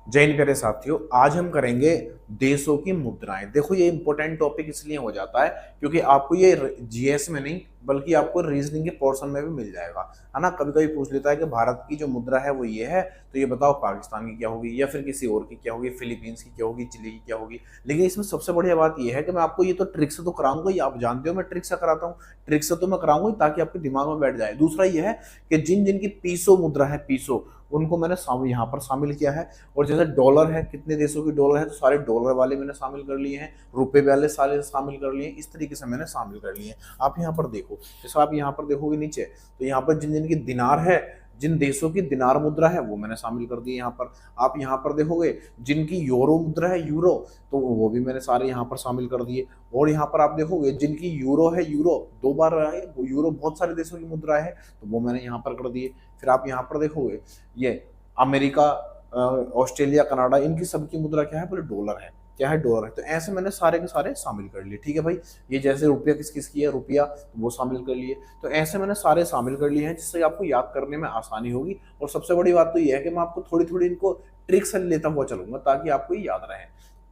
जय हिंद प्यारे साथियों, आज हम करेंगे देशों की मुद्राएं। देखो ये इंपॉर्टेंट टॉपिक इसलिए हो जाता है क्योंकि आपको ये जीएस में नहीं बल्कि आपको रीजनिंग के पोर्शन में भी मिल जाएगा, है ना। कभी कभी पूछ लेता है कि भारत की जो मुद्रा है वो ये है, तो ये बताओ पाकिस्तान की क्या होगी या फिर किसी और की क्या होगी, फिलीपींस की क्या होगी, चिली की क्या होगी। लेकिन इसमें सबसे बढ़िया बात ये है कि मैं आपको ये तो ट्रिक से तो कराऊंगा ही, आप जानते हो मैं ट्रिक से कराता हूँ। ट्रिक से तो मैं कराऊंगा ताकि आपके दिमाग में बैठ जाए। दूसरा ये है कि जिन जिनकी पीसो मुद्रा है, पीसो, उनको मैंने यहाँ पर शामिल किया है। और जैसे डॉलर है, कितने देशों की डॉलर है, तो सारे डॉलर वाले मैंने शामिल कर लिए हैं, रुपए वाले सारे शामिल कर लिए हैं, इस तरीके से मैंने शामिल कर लिए हैं। आप यहाँ पर देखो, जैसे आप यहाँ पर देखोगे नीचे, तो यहाँ पर जिन जिन की दिनार है, जिन देशों की दिनार मुद्रा है वो मैंने शामिल कर दी है यहाँ पर। आप यहाँ पर देखोगे जिनकी यूरो मुद्रा है, यूरो, तो वो भी मैंने सारे यहाँ पर शामिल कर दिए। और यहाँ पर आप देखोगे जिनकी यूरो है, यूरो दो बार है, यूरो बहुत सारे देशों की मुद्रा है, तो वो मैंने यहाँ पर कर दिए। फिर आप यहाँ पर देखोगे ये अमेरिका, ऑस्ट्रेलिया, कनाडा, इनकी सबकी मुद्रा क्या है, बोले डॉलर है। क्या है, डॉलर है। तो ऐसे मैंने सारे के सारे शामिल कर लिए। ठीक है भाई, ये जैसे रुपया किस किस की है, रुपया, तो वो शामिल कर लिए। तो ऐसे मैंने सारे शामिल कर लिए हैं जिससे आपको याद करने में आसानी होगी। और सबसे बड़ी बात तो ये है कि मैं आपको थोड़ी थोड़ी इनको ट्रिक से लेता हुआ चलूंगा ताकि आपको ये याद रहे।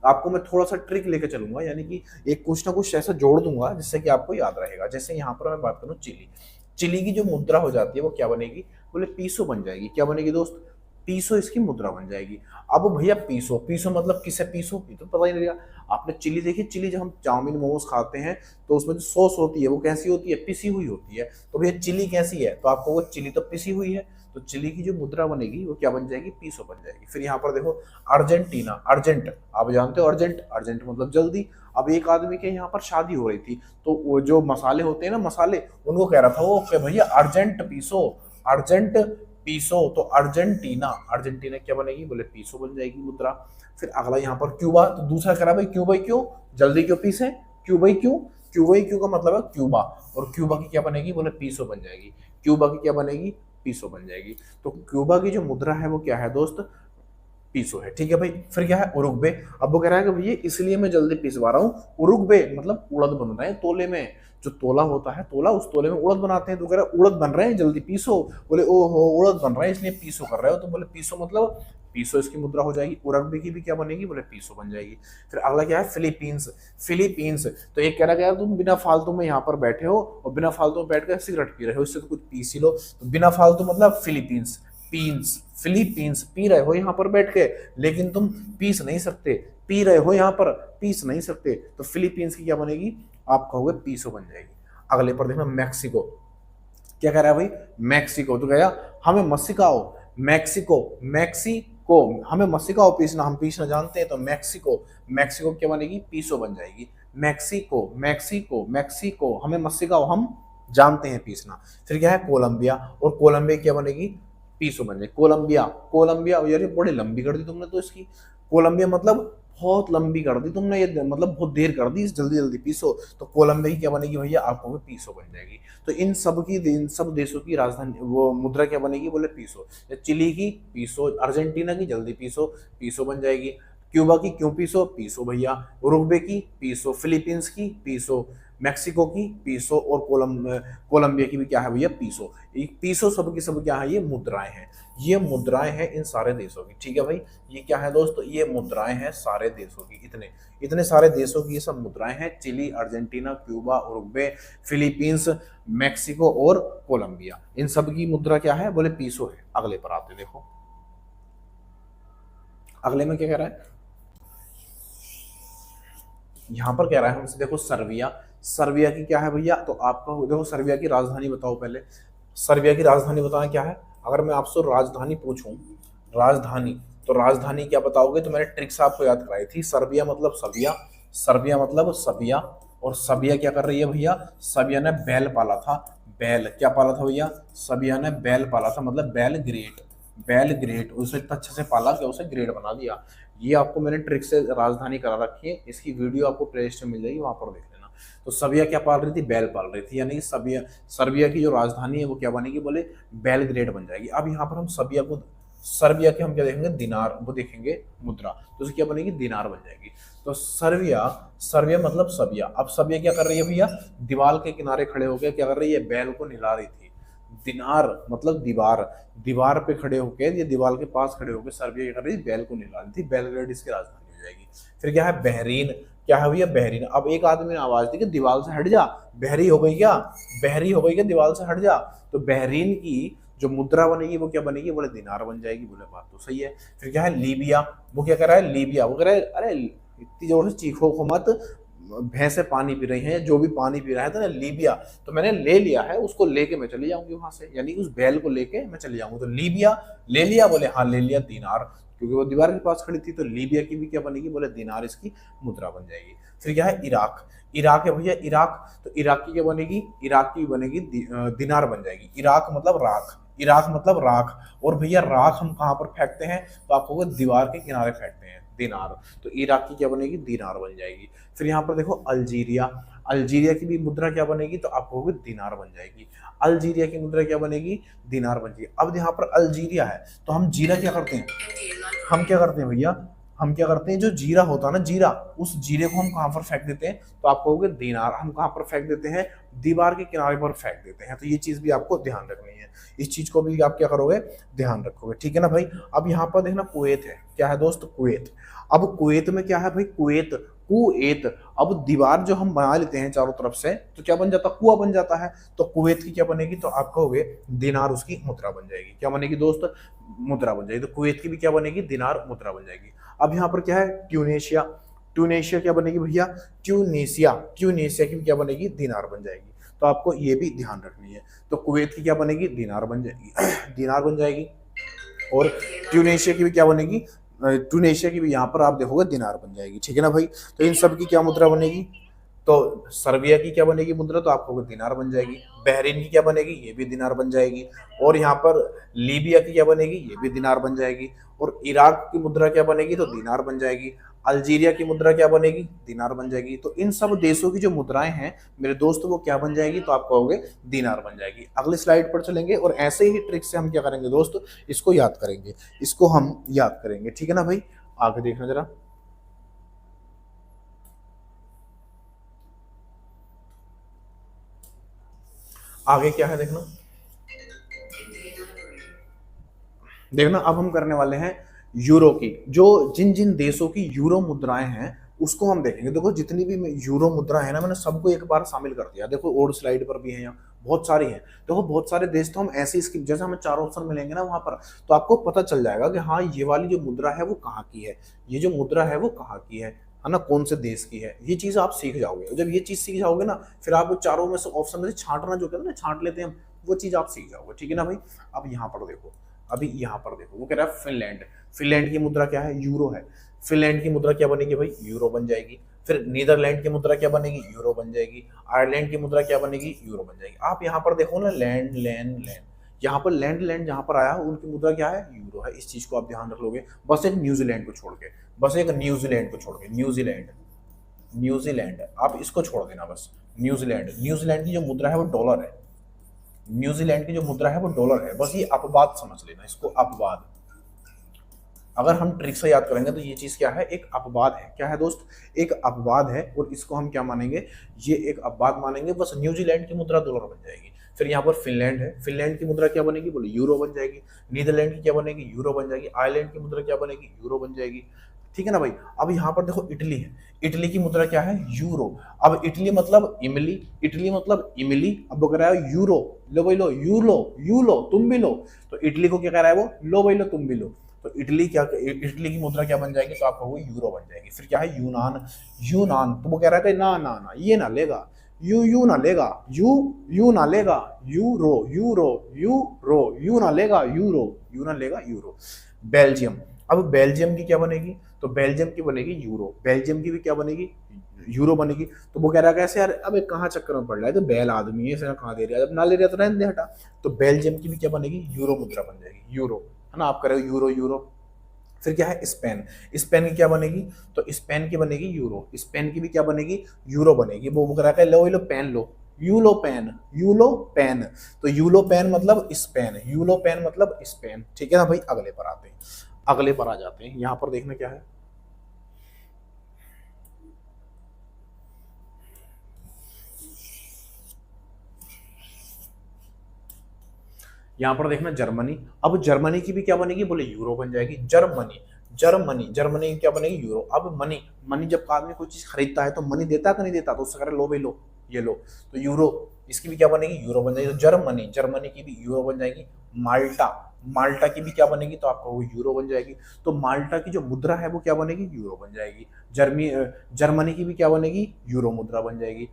आपको मैं थोड़ा सा ट्रिक लेके चलूंगा, यानी कि एक कुछ ना कुछ ऐसा जोड़ दूंगा जिससे कि आपको याद रहेगा। जैसे यहाँ पर मैं बात करूँ चिली, चिली की जो मुद्रा हो जाती है वो क्या बनेगी, बोले पीसो बन जाएगी। क्या बनेगी दोस्त, पीसो इसकी मुद्रा बन जाएगी। अब भैया पीसो, पीसो मतलब किसे, पीसो तो पता ही नहीं लगा। आपने चिली देखी, चिली जब हम चाउमीन मोमोज खाते हैं तो उसमें जो सॉस होती है वो कैसी होती है, पिसी हुई होती है। तो भैया चिली कैसी है, तो आपको वो चिली तो पिसी हुई है, तो चिली की जो मुद्रा बनेगी वो क्या बन जाएगी, पीसो बन जाएगी। फिर यहाँ पर देखो अर्जेंटीना, अर्जेंट, आप जानते हो अर्जेंट, अर्जेंट मतलब जल्दी। अब एक आदमी के यहाँ पर शादी हो रही थी, तो वो जो मसाले होते हैं ना, मसाले, उनको कह रहा था वो कि भैया अर्जेंट पीसो, अर्जेंट पीसो। तो अर्जेंटीना, अर्जेंटीना क्या बनेगी, बोले पीसो बन जाएगी मुद्रा। फिर अगला यहाँ पर क्यूबा, तो दूसरा कह रहा भाई क्यों, भाई क्यों जल्दी क्यों पीसे, क्यों भाई क्यों, क्यों भाई क्यों का मतलब है क्यूबा। और क्यूबा की क्या बनेगी, बोले पीसो बन जाएगी। क्यूबा की क्या बनेगी, पीसो बन जाएगी। तो क्यूबा की जो मुद्रा है वो क्या है दोस्त, पीसो है। ठीक है भाई। फिर क्या है, उरुग्वे। अब वो कह रहा है कि भैया इसलिए मैं जल्दी पीसवा रहा हूँ, उरुग्वे मतलब उड़द बन रहे हैं तोले में। जो तोला होता है, तोला, उस तोले में उड़द बनाते हैं। तो कह रहा है उड़द बन रहे हैं, जल्दी पीसो। बोले ओ हो, उड़द बन रहे हैं इसलिए पीसो कर रहे हो, तो बोले पीसो मतलब पीसो इसकी मुद्रा हो जाएगी। उरुग्वे की भी क्या बनेगी, बोले पीसो बन जाएगी। फिर अगला क्या है, फिलीपींस, फिलीपींस। तो एक कह रहा है यार तुम बिना फालतू में यहाँ पर बैठे हो और बिना फालतू में बैठ कर सिगरेट पी रहे हो, इससे तो कुछ पीस ही लो। तो बिना फालतू मतलब फिलीपींस, पीन्स, फिलीपींस, पी रहे हो यहाँ पर बैठ के, लेकिन तुम पीस नहीं सकते, पी रहे हो यहाँ पर, पीस नहीं सकते। तो फिलीपींस की क्या बनेगी, आप कहोगे पीसो बन जाएगी। अगले पर देखना मैक्सिको, क्या कह रहा है भाई, मैक्सिको। तो कह हमें मत सिखाओ, मैक्सिको, मैक्सिको, हमें मत सिखाओ पीसना, हम पीसना जानते हैं। तो मैक्सिको, मैक्सिको क्या बनेगी, पीसो बन जाएगी। मैक्सिको, मैक्सिको, मैक्सिको, हमें मत सिखाओ, हम जानते हैं पीसना। फिर क्या है, कोलंबिया, और कोलंबिया क्या बनेगी, पीसो बन जाएगी। कोलंबिया, कोलंबिया यार ये बड़ी लंबी कर दी तुमने तो इसकी। कोलंबिया मतलब बहुत लंबी कर दी तुमने, ये मतलब बहुत देर कर दी, जल्दी जल्दी पीसो। तो कोलंबिया की क्या बनेगी भैया, आपको पीसो बन जाएगी। तो इन सब की, इन सब देशों की राजधानी वो मुद्रा क्या बनेगी, बोले पीसो। चिली की पीसो, अर्जेंटीना की जल्दी पीसो, पीसो बन जाएगी। क्यूबा की क्यों पीसो, पीसो भैया। उरुग्वे की पीसो, फिलीपींस की पीसो, मैक्सिको की पीसो, और कोलंबिया की भी क्या है भैया, पीसो। पीसो सब की सब क्या है, ये मुद्राएं हैं, ये मुद्राएं हैं इन सारे देशों की। ठीक है भाई, ये क्या है दोस्तों, ये मुद्राएं हैं सारे देशों की, इतने इतने सारे देशों की ये सब मुद्राएं हैं। Chile, Argentina, Cuba, Uruguay, Philippines, Mexico और कोलंबिया, इन सब की मुद्रा क्या है, बोले पीसो है। अगले पर आते देखो, अगले में क्या कह रहा है, यहां पर कह रहा है हमसे, देखो सर्बिया, सर्बिया की क्या है भैया, तो आपका देखो सर्बिया की राजधानी बताओ पहले। सर्बिया की राजधानी बताना क्या है, अगर मैं आपसे राजधानी पूछूं, राजधानी, तो राजधानी क्या बताओगे, तो मैंने ट्रिक्स आपको याद कराई थी। सर्बिया मतलब सबिया, सर्बिया मतलब सबिया। और सबिया क्या कर रही है भैया, सबिया ने बैल पाला था, बैल क्या पाला था भैया, सबिया ने बैल पाला था, मतलब बैल ग्रेट, बैल ग्रेट, उसे इतना अच्छे से पाला कि उसे ग्रेट बना दिया। ये आपको मैंने ट्रिक से राजधानी करा रखी है, इसकी वीडियो आपको प्ले लिस्ट में मिल जाएगी, वहां पर देख लेना। तो सबिया क्या पाल रही थी, बैल पाल रही थी, यानी कि सबिया, सर्बिया की जो राजधानी है वो क्या बनेगी, बोले बेलग्रेड बन जाएगी। अब यहाँ पर हम सबिया को, सर्बिया के हम क्या देखेंगे, दिनार, वो देखेंगे मुद्रा, तो उसकी क्या बनेगी, दिनार बन जाएगी। तो सर्बिया, सर्बिया मतलब सबिया। अब सबिया क्या कर रही है भैया, दीवार के किनारे खड़े होकर क्या कर रही है, बैल को नहला रही थी, दिनार मतलब दीवार, दीवार पे खड़े होकर, ये दीवार के पास खड़े होकर सर्बिया क्या कर रही थी, बैल को निकाल रही थी, बेलग्रेड इसकी राजधानी हो जाएगी। फिर क्या है, बहरीन, क्या है भैया, बहरीन। अब एक आदमी ने आवाज दी कि दीवार से हट जा, बहरी हो गई क्या, बहरी हो गई क्या, दीवार से हट जा। तो बहरीन की जो मुद्रा बनेगी वो क्या बनेगी, बोले दिनार बन जाएगी। बोले बात तो सही है। फिर क्या है, लीबिया, वो क्या कर रहा है, लीबिया, वो कह रहा है अरे इतनी जोर से चीखो को मत, भैंसे पानी पी रही हैं, जो भी पानी पी रहा है तो ना, लीबिया, तो मैंने ले लिया है, उसको लेके मैं चली जाऊंगी वहां से, यानी उस बैल को लेके मैं चली जाऊंगी। तो लीबिया ले लिया, बोले हाँ ले लिया, दिनार, क्योंकि वो दीवार के पास खड़ी थी। तो लीबिया की भी क्या बनेगी, बोले दिनार इसकी मुद्रा बन जाएगी। फिर क्या है, इराक, इराक है भैया, इराक, तो इराक की क्या बनेगी, इराक की बनेगी दिनार बन जाएगी। इराक मतलब राख, इराक मतलब राख, और भैया राख हम कहाँ पर फेंकते हैं, तो आपको दीवार के किनारे फेंकते हैं, दिनार। तो इराक की क्या बनेगी, दिनार बन जाएगी। फिर यहाँ पर देखो अल्जीरिया, अल्जीरिया की भी मुद्रा क्या बनेगी, तो आपको दिनार बन जाएगी। अल्जीरिया की मुद्रा क्या बनेगी, दिनार बन जाएगी। अब यहाँ पर अल्जीरिया है, तो हम जीरा क्या करते हैं, हम क्या करते हैं भैया, हम क्या करते हैं, जो जीरा होता है ना, जीरा, उस जीरे को हम कहाँ पर फेंक देते हैं, तो आप कहोगे दिनार, हम कहाँ पर फेंक देते हैं, दीवार के किनारे पर फेंक देते हैं। तो ये चीज भी आपको ध्यान रखनी है, इस चीज को भी आप क्या करोगे, ध्यान रखोगे, ठीक है ना भाई। अब यहाँ पर देखना कुवैत है, क्या है दोस्त, कुवैत। अब कुवैत में क्या है भाई, कुवैत, कुएत, अब दीवार जो हम बना लेते हैं चारों तरफ से, तो क्या बन जाता है, कुआं बन जाता है। तो कुवैत की क्या बनेगी, तो आप कहोगे दिनार, उसकी मुद्रा बन जाएगी। क्या बनेगी दोस्त, मुद्रा बन जाएगी। तो कुवैत की भी क्या बनेगी, दिनार, मुद्रा बन जाएगी। अब यहाँ पर क्या है, ट्यूनेशिया, ट्यूनेशिया क्या बनेगी भैया, ट्यूनेशिया, ट्यूनेशिया की भी क्या बनेगी, दिनार बन जाएगी। तो आपको ये भी ध्यान रखनी है। तो कुवैत की क्या बनेगी, दिनार बन जाएगी, दिनार बन जाएगी। और ट्यूनेशिया की भी क्या बनेगी, ट्यूनेशिया की भी यहाँ पर आप देखोगे दिनार बन जाएगी, ठीक है ना भाई। तो इन सब की क्या मुद्रा बनेगी, तो सर्बिया की क्या बनेगी मुद्रा, तो आपको दिनार बन जाएगी। बहरीन की क्या बनेगी, ये भी दिनार बन जाएगी। और यहाँ पर लीबिया की क्या बनेगी, ये भी दिनार बन जाएगी। और इराक की मुद्रा क्या बनेगी, तो दिनार बन जाएगी। अल्जीरिया की मुद्रा क्या बनेगी, दिनार बन जाएगी। तो इन सब देशों की जो मुद्राएं हैं मेरे दोस्त, वो क्या बन जाएगी, तो आप कहोगे दिनार बन जाएगी। अगली स्लाइड पर चलेंगे और ऐसे ही ट्रिक से हम क्या करेंगे दोस्त, इसको याद करेंगे, इसको हम याद करेंगे, ठीक है ना भाई। आगे देखना जरा, आगे क्या है देखना, देखना अब हम करने वाले हैं यूरो की, जो जिन जिन देशों की यूरो मुद्राएं हैं उसको हम देखेंगे। देखो जितनी भी यूरो मुद्रा है ना, मैंने सबको एक बार शामिल कर दिया। देखो और स्लाइड पर भी है, यहाँ बहुत सारी है। देखो बहुत सारे देश, तो हम ऐसे इसकी, जैसे हमें चार ऑप्शन मिलेंगे ना वहां पर, तो आपको पता चल जाएगा कि हाँ ये वाली जो मुद्रा है वो कहाँ की है, ये जो मुद्रा है वो कहाँ की है ना, कौन से देश की है। ये चीज आप सीख जाओगे। जब ये चीज सीख जाओगे ना, फिर आप चारों में से ऑप्शन में से छांटना, जो कहते हैं ना छांट लेते हैं हम, वो चीज आप सीख जाओगे, ठीक है ना भाई। अब यहाँ पर देखो, अभी यहाँ पर देखो, वो कह रहा है फिनलैंड, फिनलैंड की मुद्रा क्या है, यूरो है। फिनलैंड की मुद्रा क्या बनेगी भाई, यूरो बन जाएगी। फिर नीदरलैंड की मुद्रा क्या बनेगी, यूरो बन जाएगी। आयरलैंड की मुद्रा क्या बनेगी, यूरो बन जाएगी। आप यहाँ पर देखो ना, लैंड लैंड लैंड, यहाँ पर लैंड लैंड जहाँ पर आया उनकी मुद्रा क्या है, यूरो है। इस चीज को आप ध्यान रख लोगे, बस एक न्यूजीलैंड को छोड़ के, बस एक न्यूजीलैंड को छोड़ के, न्यूजीलैंड, न्यूजीलैंड आप इसको छोड़ देना बस। न्यूजीलैंड, न्यूजीलैंड की जो मुद्रा है वो डॉलर है। न्यूजीलैंड की जो मुद्रा है वो डॉलर है, बस ये अपवाद समझ लेना इसको, अपवाद। अगर हम ट्रिक से याद करेंगे तो ये चीज क्या है, एक अपवाद है। क्या है दोस्त, एक अपवाद है। और इसको हम क्या मानेंगे, ये एक अपवाद मानेंगे। बस न्यूजीलैंड की मुद्रा डॉलर बन जाएगी। फिर यहाँ पर फिनलैंड है, फिनलैंड की मुद्रा क्या बनेगी, बोले यूरो बन जाएगी। नीदरलैंड की क्या बनेगी, यूरो बन जाएगी। आयरलैंड की मुद्रा क्या बनेगी, यूरो बन जाएगी, ठीक है ना भाई। अब यहाँ पर देखो इटली है, इटली की मुद्रा क्या है, यूरो। अब इटली मतलब इमली, इटली मतलब इमली। अब वो कह रहा है यूरो, लो भाई लो, यू लो, यू लो, तुम भी लो। तो इटली को क्या कह रहा है वो, लो भाई लो, तुम भी लो। तो इटली क्या, इटली की मुद्रा क्या बन जाएगी, तो आप कहोगे यूरो बन जाएगी। फिर क्या है, यूनान, यूनान, तो वो कह रहा है कि ना ना ना, ये ना लेगा, यू ना लेगा, यू ना लेगा, यूरो यूरो यूरो, यू ना लेगा, यूरो, यू ना लेगा, यूरो। बेल्जियम, अब बेल्जियम की क्या बनेगी, तो बेल्जियम की बनेगी यूरो। बेल्जियम की भी क्या बनेगी, यूरो बनेगी। तो वो कह रहा है कैसे यार, अब कहाँ चक्कर में पड़ रहा है, तो बैल आदमी है, इसे कहाँ दे रहा है, जब ना ले रहा तो रहने दे, हटा। तो बेल्जियम की भी क्या बनेगी, यूरो मुद्रा बन जाएगी, यूरो, है ना। आप कह रहे हो यूरो यूरो। फिर क्या है, स्पेन, स्पेन की क्या बनेगी, तो स्पेन की बनेगी यूरो। स्पेन की भी क्या बनेगी, यूरो बनेगी। वो कह रहा है लो लो पेन लो, यूलो पेन, यूलो पेन। तो यूलो पेन मतलब स्पेन, यूलो पेन मतलब स्पेन, ठीक है ना भाई। अगले पर आते हैं, अगले पर आ जाते हैं। यहाँ पर देखना क्या है, यहाँ पर देखना जर्मनी, अब जर्मनी की भी क्या बनेगी, बोले यूरो बन जाएगी। जर्मनी, जर्मनी, जर्मनी की क्या बनेगी, यूरो। अब मनी, मनी जब आदमी कोई चीज खरीदता है तो मनी देता कि नहीं देता, तो उससे कह रहे लो भाई लो, ये लो, तो यूरो, इसकी भी क्या बनेगी, यूरो बन जाएगी। तो जर्मनी, जर्मनी की भी यूरो बन जाएगी। माल्टा, माल्टा की भी क्या बनेगी, तो आपको वो यूरो बन जाएगी। तो माल्टा की जो मुद्रा है वो क्या बनेगी, यूरो बन जाएगी। जर्मनी की भी क्या बनेगी, यूरो मुद्रा बन जाएगी।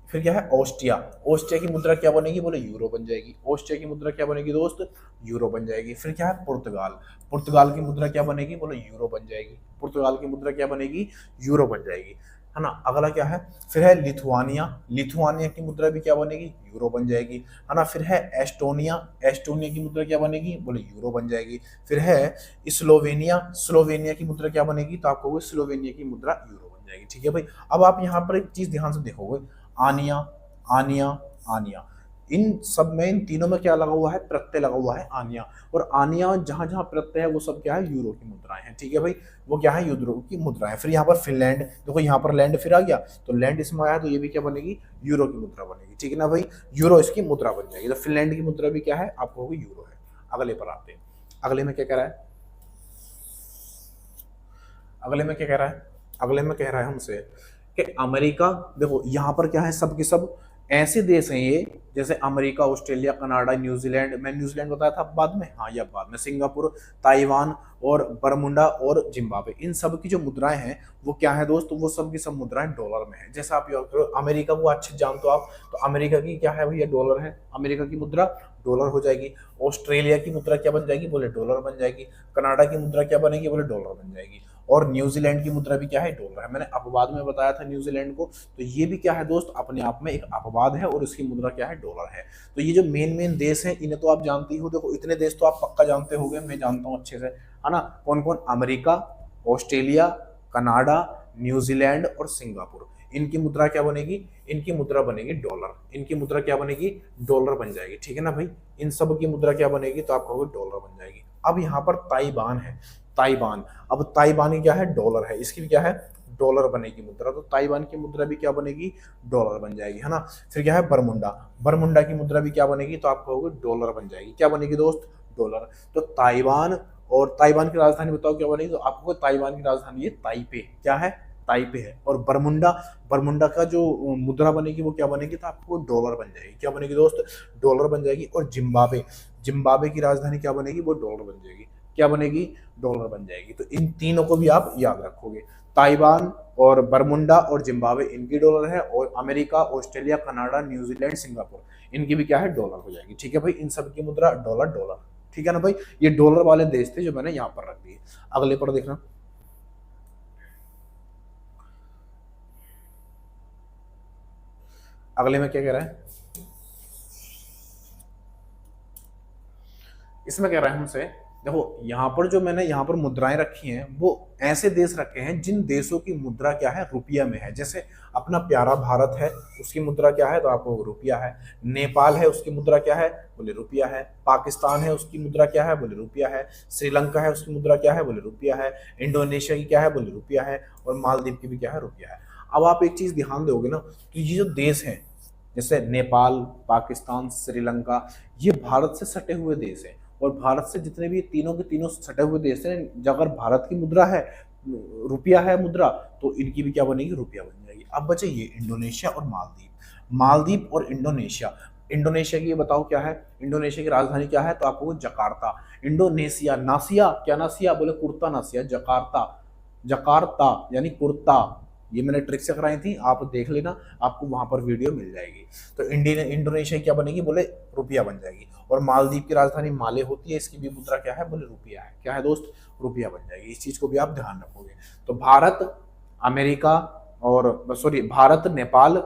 फिर क्या है, ऑस्ट्रिया, ऑस्ट्रिया की मुद्रा क्या बनेगी, बोले यूरो बन जाएगी। ऑस्ट्रिया की मुद्रा क्या बनेगी दोस्त, यूरो बन जाएगी। फिर क्या है, पुर्तगाल, पुर्तगाल की मुद्रा क्या बनेगी, बोले यूरो बन जाएगी। पुर्तगाल की मुद्रा क्या बनेगी, यूरो बन जाएगी, है ना। अगला क्या है, फिर है लिथुआनिया, लिथुआनिया की मुद्रा भी क्या बनेगी, यूरो बन जाएगी, है ना। फिर है एस्टोनिया, एस्टोनिया की मुद्रा क्या बनेगी, बोले यूरो बन जाएगी। फिर है स्लोवेनिया, स्लोवेनिया की मुद्रा क्या बनेगी, तो आपको स्लोवेनिया की मुद्रा यूरो बन जाएगी। ठीक है भाई। अब आप यहाँ पर एक चीज ध्यान से देखोगे, आनिया, आनिया, आनिया, इन सब में, इन तीनों में क्या लगा हुआ है, प्रत्यय लगा हुआ है आनिया। और आनिया जहां जहां प्रत्यय है वो सब क्या है, यूरो की मुद्राएं हैं। ठीक है भाई, वो क्या है, यूरो की मुद्राएं। फिर यहाँ पर फिनलैंड, देखो यहाँ पर लैंड फिर आ गया, तो लैंड इसमें आया तो ये भी क्या बनेगी, यूरो की मुद्रा बनेगी। ठीक है ना भाई, यूरो इसकी मुद्रा बन जाएगी। तो फिनलैंड की मुद्रा भी क्या है, आपको होगी यूरो है। अगले पर आते हैं, अगले में क्या कह रहा है, अगले में क्या कह रहा है, अगले में कह रहा है हमसे कि अमेरिका, देखो यहाँ पर क्या है, सब के सब ऐसे देश हैं ये, जैसे अमेरिका, ऑस्ट्रेलिया, कनाडा, न्यूजीलैंड, मैं न्यूजीलैंड बताया था बाद में, हाँ या बाद में, सिंगापुर, ताइवान और बरमुंडा और जिम्बाब्वे, इन सब की जो मुद्राएं हैं वो क्या है दोस्त, वो सब की सब मुद्राएं डॉलर में है। जैसा आप अमेरिका को अच्छे जानते हो आप, तो अमेरिका की क्या है भैया, डॉलर है, अमेरिका की मुद्रा डॉलर हो जाएगी। ऑस्ट्रेलिया की मुद्रा क्या बन जाएगी, बोले डॉलर बन जाएगी। कनाडा की मुद्रा क्या बनेगी, बोले डॉलर बन जाएगी। और न्यूजीलैंड की मुद्रा भी क्या है, डॉलर है। मैंने अपवाद में बताया था न्यूजीलैंड को, तो ये भी क्या है दोस्त, अपने आप में एक अपवाद है और इसकी मुद्रा क्या है, डॉलर है। तो ये जो मेन मेन देश है इन्हें तो आप जानते ही हो, देखो इतने देश तो आप पक्का जानते होंगे, मैं जानता हूँ अच्छे से, है ना। कौन कौन, अमेरिका, ऑस्ट्रेलिया, कनाडा, न्यूजीलैंड और सिंगापुर, इनकी मुद्रा क्या बनेगी, इनकी मुद्रा बनेगी डॉलर, इनकी मुद्रा क्या बनेगी, डॉलर बन जाएगी। ठीक है ना भाई, इन सब की मुद्रा क्या बनेगी, तो आपको डॉलर बन जाएगी। अब यहाँ पर ताइवान है, ताइवान, अब ताइवान की क्या है, डॉलर है, इसकी भी क्या है, डॉलर बनेगी मुद्रा। तो ताइवान की मुद्रा भी क्या बनेगी, डॉलर बन जाएगी, है ना। फिर क्या है, बरमुंडा, बरमुंडा की मुद्रा भी क्या बनेगी, तो आपको डॉलर बन जाएगी। क्या बनेगी दोस्त, डॉलर। तो ताइवान, और ताइवान की राजधानी बताओ क्या बनेगी, तो आपको ताइवान की राजधानी है ताइपे, क्या है, ताइपे है। और बरमुंडा, बरमुंडा का जो मुद्रा बनेगी वो क्या बनेगी, तो आपको डॉलर बन जाएगी। क्या बनेगी दोस्त, डॉलर बन जाएगी। और जिम्बाब्वे, जिम्बाब्वे की राजधानी क्या बनेगी, वो डॉलर बन जाएगी। क्या बनेगी, डॉलर बन जाएगी। तो इन तीनों को भी आप याद रखोगे, ताइवान और बरमुंडा और जिम्बाब्वे, इनकी डॉलर है। और America, Australia, Canada, New Zealand, Singapore, इनकी भी क्या है, डॉलर हो जाएगी। ठीक है भाई, इन सब की मुद्रा डॉलर, डॉलर। ठीक है ना भाई, ये डॉलर वाले देश थे जो मैंने यहाँ पर रख दिए। अगले पर देखना, अगले में क्या कह रहा है, इसमें कह रहा है हमसे, देखो यहाँ पर जो मैंने यहाँ पर मुद्राएं रखी हैं वो ऐसे देश रखे हैं जिन देशों की मुद्रा क्या है, रुपया में है। जैसे अपना प्यारा भारत है, उसकी मुद्रा क्या है, तो आपको रुपया है। नेपाल है, उसकी मुद्रा क्या है, बोले रुपया है। पाकिस्तान है, उसकी मुद्रा क्या है, बोले रुपया है। श्रीलंका है, उसकी मुद्रा क्या है, बोले रुपया है। इंडोनेशिया की क्या है, बोले रुपया है। और मालदीव की भी क्या है, रुपया है। अब आप एक चीज ध्यान दोगे ना, तो ये जो देश हैं, जैसे नेपाल, पाकिस्तान, श्रीलंका, ये भारत से सटे हुए देश हैं। और भारत से जितने भी तीनों के तीनों सटे हुए देश हैं, अगर भारत की मुद्रा है, रुपया है मुद्रा, तो इनकी भी क्या बनेगी, रुपया बन जाएगी। अब बचे ये इंडोनेशिया और मालदीव, मालदीव और इंडोनेशिया। इंडोनेशिया की ये बताओ क्या है, इंडोनेशिया की राजधानी क्या है, तो आपको जकार्ता। इंडोनेशिया, नासिया, क्या नासिया, बोले कुर्ता नासिया, जकार्ता, जकार्ता यानी कुर्ता। ये मैंने ट्रिक से कराई थी, आप देख लेना, आपको वहां पर वीडियो मिल जाएगी। तो इंडोनेशिया क्या बनेगी, बोले रुपया बन जाएगी। और मालदीव की राजधानी माले होती है, इसकी भी मुद्रा क्या है, बोले रुपया है। क्या है दोस्त, रुपया बन जाएगी। इस चीज को भी आप ध्यान रखोगे। तो भारत, अमेरिका और सॉरी भारत, नेपाल,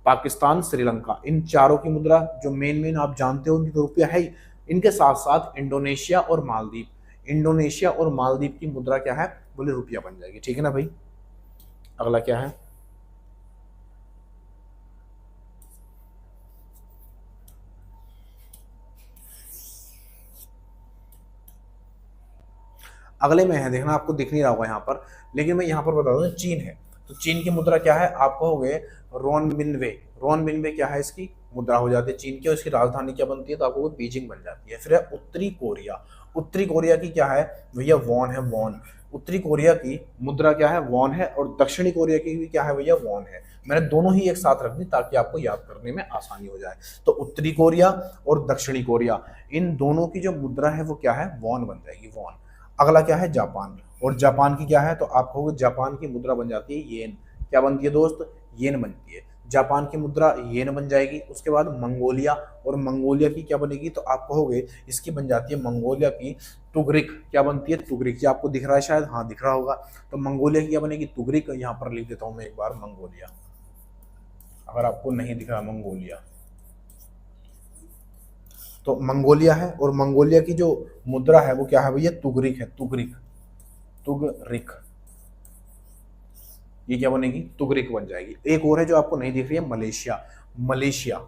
पाकिस्तान, श्रीलंका, इन चारों की मुद्रा जो मेन आप जानते हो उनकी तो रुपया है ही। इनके साथ साथ इंडोनेशिया और मालदीव, इंडोनेशिया और मालदीव की मुद्रा क्या है, बोले रुपया बन जाएगी। ठीक है ना भाई। अगला क्या है, अगले में है, देखना आपको दिख नहीं रहा होगा यहाँ पर, लेकिन मैं यहाँ पर बता दूं, चीन है। तो चीन की मुद्रा क्या है, आपको हो गए रोन बिनवे। रोन बिनवे क्या है इसकी, मुद्रा हो जाती है चीन की, और इसकी राजधानी क्या बनती है, तो आपको बीजिंग बन जाती है। फिर है उत्तरी कोरिया। उत्तरी कोरिया की क्या है भैया, वॉन है, वॉन। उत्तरी कोरिया की मुद्रा क्या है, वॉन है, और दक्षिणी कोरिया की भी क्या है भैया, वॉन है। मैंने दोनों ही एक साथ रख दी ताकि आपको याद करने में आसानी हो जाए। तो उत्तरी कोरिया और दक्षिणी कोरिया, इन दोनों की जो मुद्रा है वो क्या है, वॉन बन जाएगी, वॉन। अगला क्या है, जापान। और जापान की क्या है, तो आपको जापान की मुद्रा बन जाती है येन। क्या बनती है दोस्त, येन बनती है। जापान की मुद्रा येन बन जाएगी। उसके बाद मंगोलिया, और मंगोलिया की क्या बनेगी, तो आप कहोगे इसकी बन जाती है मंगोलिया की तुगरिक। क्या बनती है, तुगरिक। ये आपको दिख रहा है शायद, हाँ दिख रहा होगा। तो मंगोलिया की क्या बनेगी, तुगरिक। यहाँ पर लिख देता हूँ मैं एक बार मंगोलिया, अगर आपको नहीं दिख रहा मंगोलिया, तो मंगोलिया है। और मंगोलिया की जो मुद्रा है वो क्या है भैया, तुगरिक है, तुगरिक, तुगरिक। ये क्या बनेगी, तुगरिक बन जाएगी। एक और है जो आपको नहीं दिख रही है, मलेशिया। मलेशिया,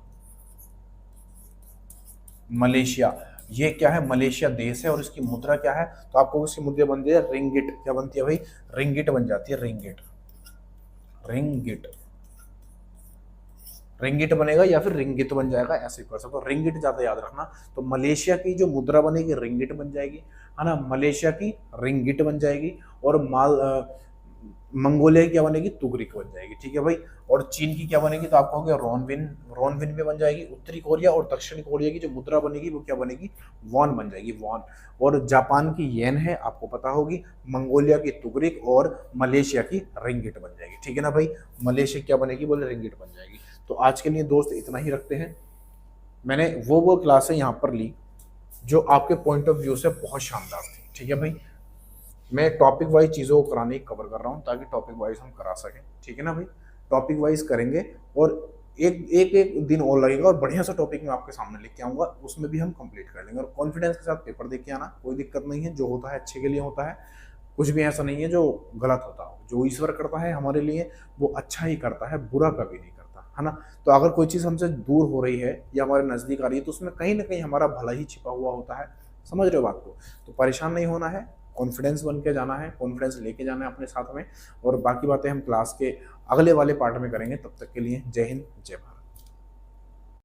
मलेशिया, ये क्या है, मलेशिया देश है, और इसकी मुद्रा क्या है, तो आपको इसकी मुद्रा बनती है रिंगिट। क्या बनती है भाई, रिंगिट बन जाती है, रिंगिट, रिंगिट, रिंगिट बनेगा या फिर रिंगिट बन जाएगा, ऐसे कर सकते हो। रिंगिट ज्यादा याद रखना। तो मलेशिया की जो मुद्रा बनेगी रिंगिट बन जाएगी, है ना, मलेशिया की रिंगिट बन जाएगी। और मंगोलिया की क्या बनेगी, तुगरिक बन जाएगी, ठीक है भाई। और चीन की क्या बनेगी, तो आप कहोगे रोनविन, रोनविन में बन जाएगी। उत्तरी कोरिया और दक्षिणी कोरिया की जो मुद्रा बनेगी वो क्या बनेगी, वॉन बन जाएगी, वॉन। और जापान की येन है, आपको पता होगी। मंगोलिया की तुगरिक, और मलेशिया की रिंगिट बन जाएगी, ठीक है ना भाई। मलेशिया क्या बनेगी, बोले रिंगिट बन जाएगी। तो आज के लिए दोस्त इतना ही रखते हैं। मैंने वो क्लासें यहाँ पर ली जो आपके पॉइंट ऑफ व्यू से बहुत शानदार थी, ठीक है भाई। मैं टॉपिक वाइज चीज़ों को कराने की कवर कर रहा हूँ ताकि टॉपिक वाइज हम करा सकें, ठीक है ना भाई। टॉपिक वाइज करेंगे, और एक दिन और लगेगा, और बढ़िया सा टॉपिक मैं आपके सामने लेके आऊँगा, उसमें भी हम कंप्लीट कर लेंगे। और कॉन्फिडेंस के साथ पेपर देके आना, कोई दिक्कत नहीं है। जो होता है अच्छे के लिए होता है, कुछ भी ऐसा नहीं है जो गलत होता हो। जो ईश्वर करता है हमारे लिए वो अच्छा ही करता है, बुरा कभी नहीं करता, है ना। तो अगर कोई चीज़ हमसे दूर हो रही है या हमारे नज़दीक आ रही है, तो उसमें कहीं ना कहीं हमारा भला ही छिपा हुआ होता है। समझ रहे हो बात को। तो परेशान नहीं होना है, कॉन्फिडेंस बन के जाना है, कॉन्फिडेंस लेके जाना है अपने साथ में। और बाकी बातें हम क्लास के अगले वाले पार्ट में करेंगे। तब तक के लिए जय हिंद, जय भारत।